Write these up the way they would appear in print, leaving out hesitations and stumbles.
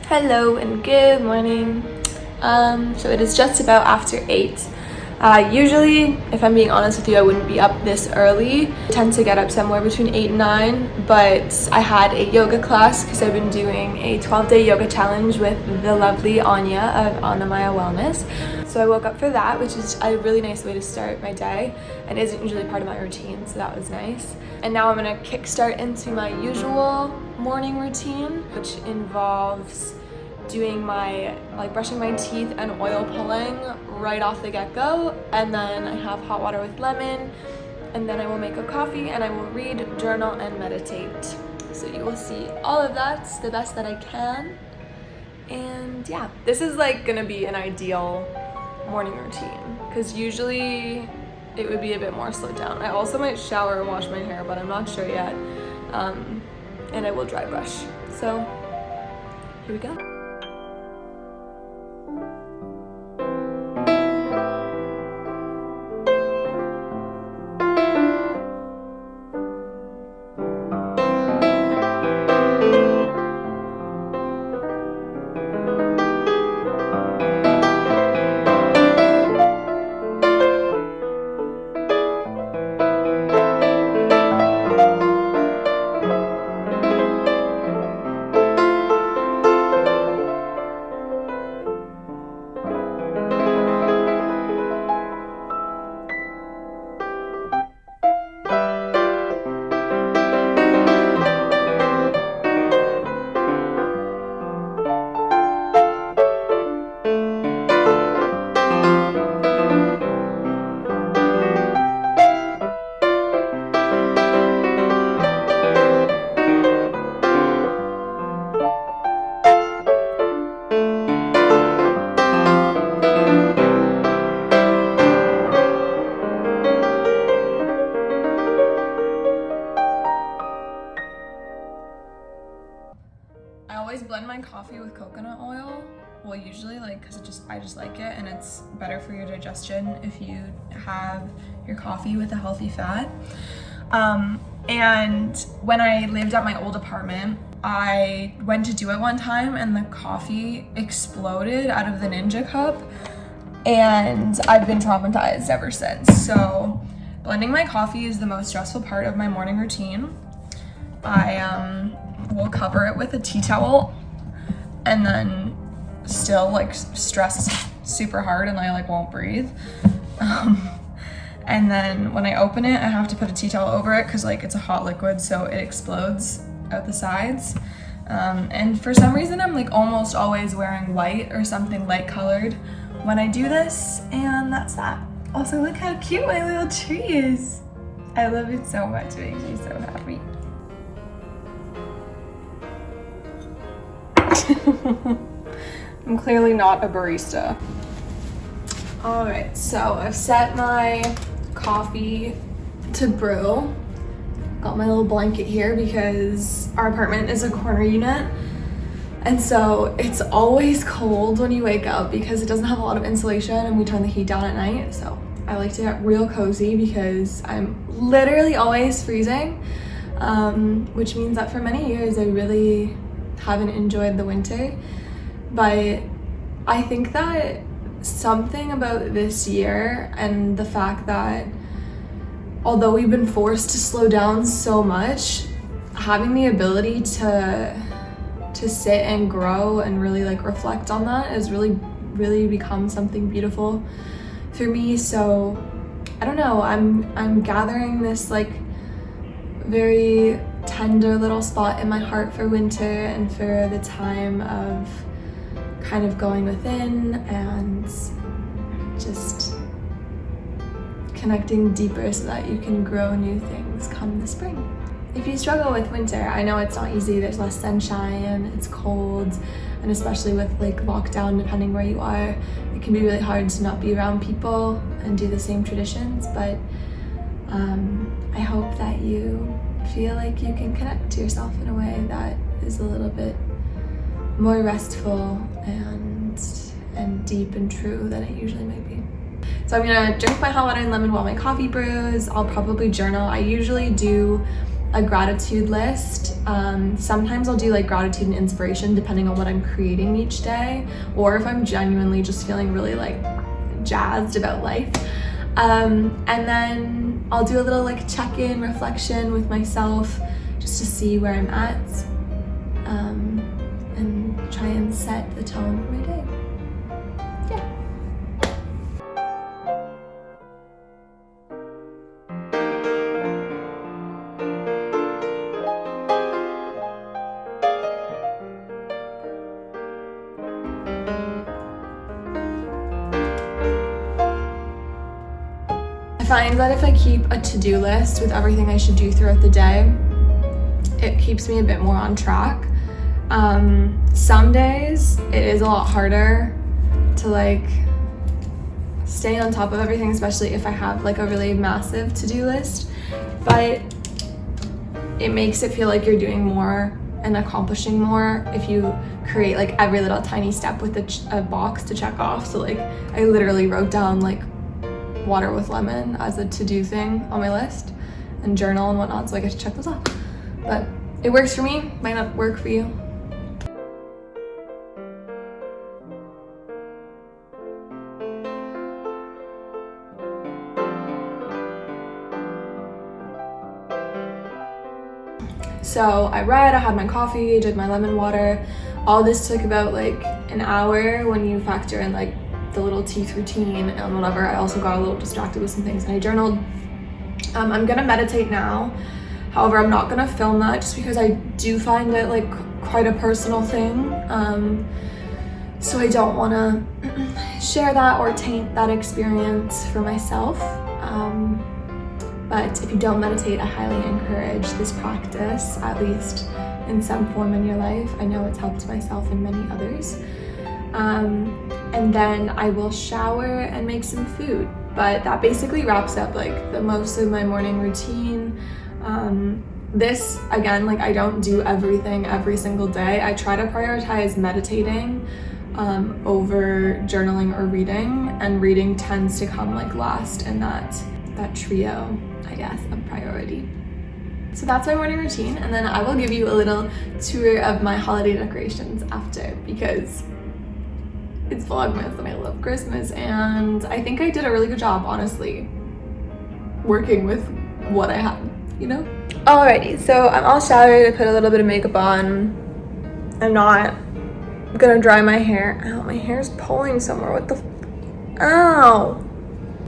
Hello and good morning. So it is just about after 8. Usually, if I'm being honest with you, I wouldn't be up this early. I tend to get up somewhere between 8 and 9, but I had a yoga class because I've been doing a 12-day yoga challenge with the lovely Anya of Anamaya Wellness. So I woke up for that, which is a really nice way to start my day and isn't usually part of my routine, so that was nice. And now I'm gonna kickstart into my usual morning routine, which involves doing my brushing my teeth and oil pulling right off the get-go, and then I have hot water with lemon, and then I will make a coffee and I will read, journal, and meditate. So you will see all of that the best that I can. And yeah, this is gonna be an ideal morning routine because usually it would be a bit more slowed down. I also might shower and wash my hair, but I'm not sure yet. And I will dry brush. So here we go. I always blend my coffee with coconut oil. Well, usually because I just like it, and it's better for your digestion if you have your coffee with a healthy fat. And when I lived at my old apartment, I went to do it one time and the coffee exploded out of the Ninja cup, and I've been traumatized ever since. So blending my coffee is the most stressful part of my morning routine. I will cover it with a tea towel and then still stress super hard, and I won't breathe. And then when I open it, I have to put a tea towel over it because it's a hot liquid, so it explodes out the sides. And for some reason, I'm almost always wearing white or something light colored when I do this, and that's that. Also, look how cute my little tree is. I love it so much. It makes me so happy. I'm clearly not a barista. All right, so I've set my coffee to brew. Got my little blanket here because our apartment is a corner unit, and so it's always cold when you wake up because it doesn't have a lot of insulation, and we turn the heat down at night. So I like to get real cozy because I'm literally always freezing, which means that for many years I really haven't enjoyed the winter. But I think that something about this year and the fact that although we've been forced to slow down so much, having the ability to sit and grow and really reflect on that has really become something beautiful for me. So I don't know, I'm gathering this very tender little spot in my heart for winter and for the time of kind of going within and just connecting deeper so that you can grow new things come the spring. If you struggle with winter, I know it's not easy. There's less sunshine, it's cold, and especially with lockdown, depending where you are, it can be really hard to not be around people and do the same traditions. But I hope that you feel like you can connect to yourself in a way that is a little bit more restful and deep and true than it usually might be. So I'm gonna drink my hot water and lemon while my coffee brews. I'll probably journal. I usually do a gratitude list. Sometimes I'll do like gratitude and inspiration depending on what I'm creating each day, or if I'm genuinely just feeling really like jazzed about life. And then I'll do a little like check-in reflection with myself just to see where I'm at, and try and set the tone for my day. Yeah. I find that if I keep a to-do list with everything I should do throughout the day, it keeps me a bit more on track. Some days it is a lot harder to like stay on top of everything, especially if I have like a really massive to-do list, but it makes it feel like you're doing more and accomplishing more if you create like every little tiny step with a box to check off. So like I literally wrote down like water with lemon as a to-do thing on my list, and journal and whatnot, so I get to check those off. But it works for me, might not work for you. So I read, I had my coffee, did my lemon water. All this took about like an hour when you factor in like the little teeth routine and whatever. I also got a little distracted with some things and I journaled. I'm gonna meditate now. However, I'm not gonna film that just because I do find it like quite a personal thing. So I don't wanna share that or taint that experience for myself. But if you don't meditate, I highly encourage this practice, at least in some form in your life. I know it's helped myself and many others. And then I will shower and make some food. But that basically wraps up like the most of my morning routine. This, again, like I don't do everything every single day. I try to prioritize meditating over journaling or reading, and reading tends to come like last in that trio, I guess, of priority. So that's my morning routine, and then I will give you a little tour of my holiday decorations after, because it's Vlogmas and I love Christmas, and I think I did a really good job, honestly, working with what I had, you know? Alrighty, so I'm all showered. I put a little bit of makeup on. I'm not gonna dry my hair. Ow, my hair's pulling somewhere. What the ow.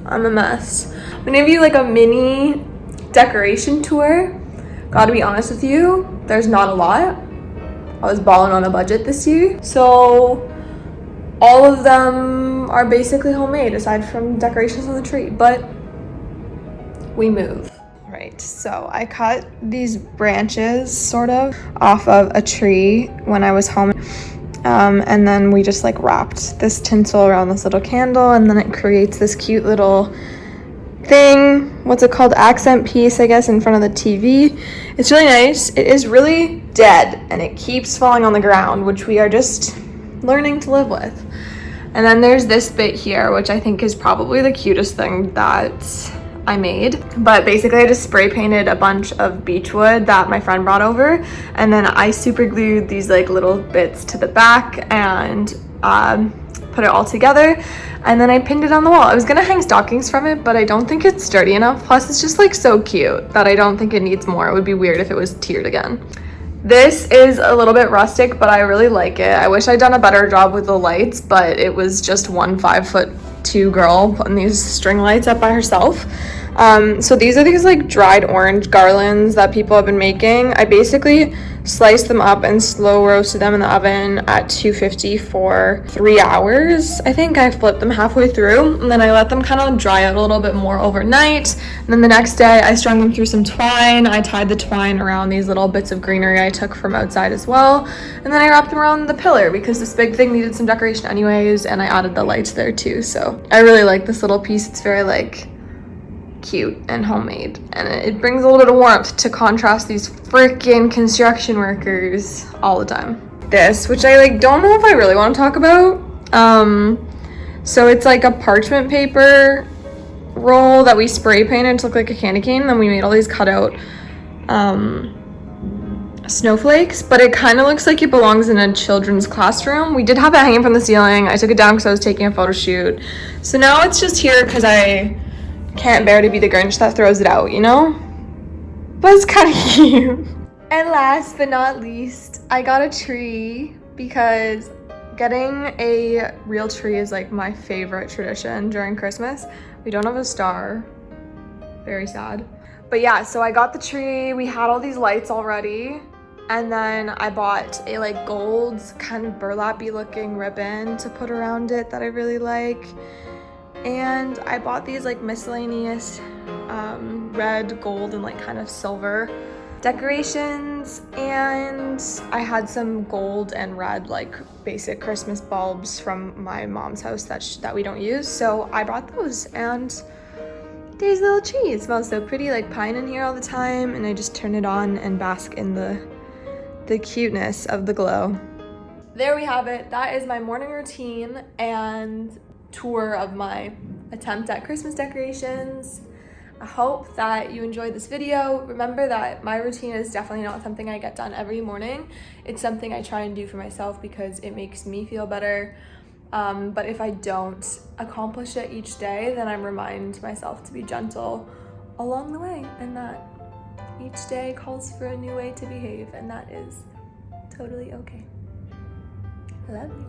I'm a mess. I'm gonna give you like a mini decoration tour. Gotta be honest with you, there's not a lot. I was balling on a budget this year, so all of them are basically homemade aside from decorations on the tree, but we move. Right, so I cut these branches sort of off of a tree when I was home, and then we just like wrapped this tinsel around this little candle, and then it creates this cute little thing, what's it called, accent piece, I guess, in front of the TV. It's really nice. It is really dead and it keeps falling on the ground, which we are just learning to live with. And then there's this bit here, which I think is probably the cutest thing that I made. But basically I just spray painted a bunch of beechwood that my friend brought over, and then I super glued these like little bits to the back and put it all together, and then I pinned it on the wall. I was gonna hang stockings from it, but I don't think it's sturdy enough. Plus it's just like so cute that I don't think it needs more. It would be weird if it was tiered again. This is a little bit rustic, but I really like it. I wish I'd done a better job with the lights, but it was just one 5'2" girl putting these string lights up by herself. So these are these like dried orange garlands that people have been making. I basically sliced them up and slow roasted them in the oven at 250 for 3 hours. I think I flipped them halfway through, and then I let them kind of dry out a little bit more overnight. And then the next day I strung them through some twine. I tied the twine around these little bits of greenery I took from outside as well. And then I wrapped them around the pillar because this big thing needed some decoration anyways, and I added the lights there too. So I really like this little piece. It's very like cute and homemade, and it brings a little bit of warmth to contrast these freaking construction workers all the time. This, which I like don't know if I really want to talk about, so it's like a parchment paper roll that we spray painted to look like a candy cane, and then we made all these cutout snowflakes, but it kind of looks like it belongs in a children's classroom. We did have it hanging from the ceiling. I took it down because I was taking a photo shoot. So now it's just here because I can't bear to be the Grinch that throws it out, you know? But it's kind of cute. And last but not least, I got a tree because getting a real tree is like my favorite tradition during Christmas. We don't have a star. Very sad. But yeah, so I got the tree. We had all these lights already. And then I bought a like gold kind of burlappy looking ribbon to put around it that I really like. And I bought these like miscellaneous red, gold, and like kind of silver decorations. And I had some gold and red like basic Christmas bulbs from my mom's house that we don't use. So I brought those, and there's a little tree. It smells so pretty, like pine in here all the time. And I just turn it on and bask in the cuteness of the glow. There we have it. That is my morning routine and tour of my attempt at Christmas decorations. I hope that you enjoyed this video. Remember that my routine is definitely not something I get done every morning. It's something I try and do for myself because it makes me feel better. But if I don't accomplish it each day, then I remind myself to be gentle along the way, and that each day calls for a new way to behave, and that is totally okay. I love you.